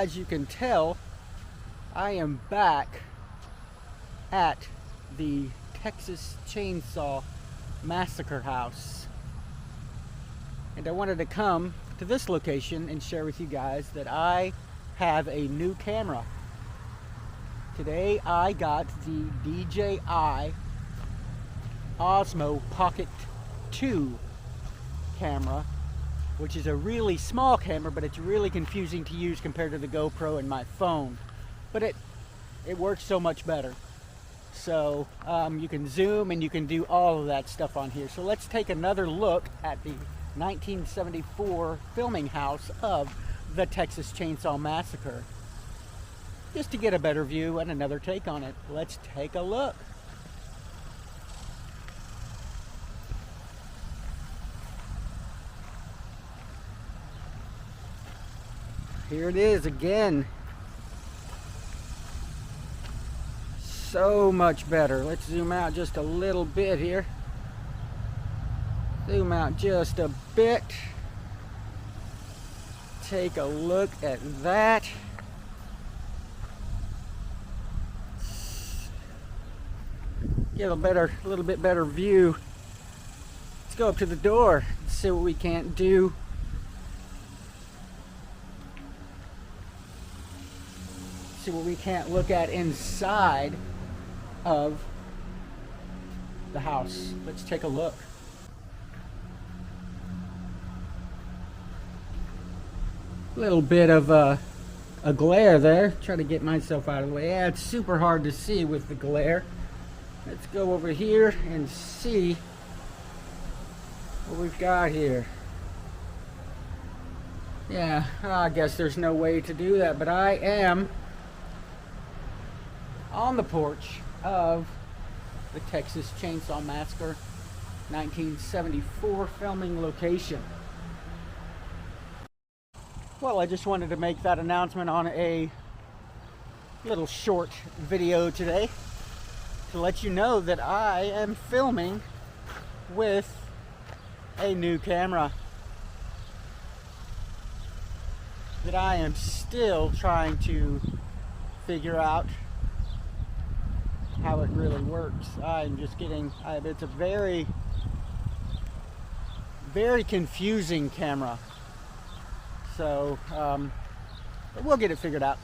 as you can tell, I am back at the Texas Chainsaw Massacre house. And I wanted to come to this location and share with you guys that I have a new camera. Today I got the DJI Osmo Pocket 2 camera, which is a really small camera, but it's really confusing to use compared to the GoPro and my phone. But it works so much better. So you can zoom and you can do all of that stuff on here. So let's take another look at the 1974 filming house of the Texas Chainsaw Massacre, just to get a better view and another take on it. Let's take a look. Here it is again. So much better. Let's zoom out just a little bit here. Zoom out just a bit. Take a look at that. Get a little bit better view. Let's go up to the door and see what we can't do. See what we can't look at inside of the house. Let's take a look. Little bit of a glare there. Try to get myself out of the way. Yeah, it's super hard to see with the glare. Let's go over here and see what we've got here. Yeah, I guess there's no way to do that, but I am on the porch of the Texas Chainsaw Massacre 1974 filming location. Well, I just wanted to make that announcement on a little short video today to let you know that I am filming with a new camera that I am still trying to figure out how it really works. I'm just getting, it's a very confusing camera. So but we'll get it figured out.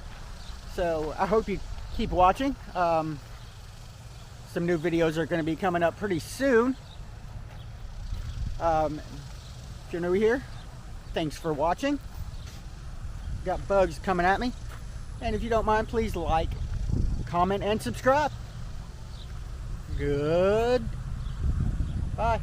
So I hope you keep watching. Some new videos are going to be coming up pretty soon. If you're new here, thanks for watching. Got bugs coming at me. And if you don't mind, please like, comment, and subscribe. Good. Bye.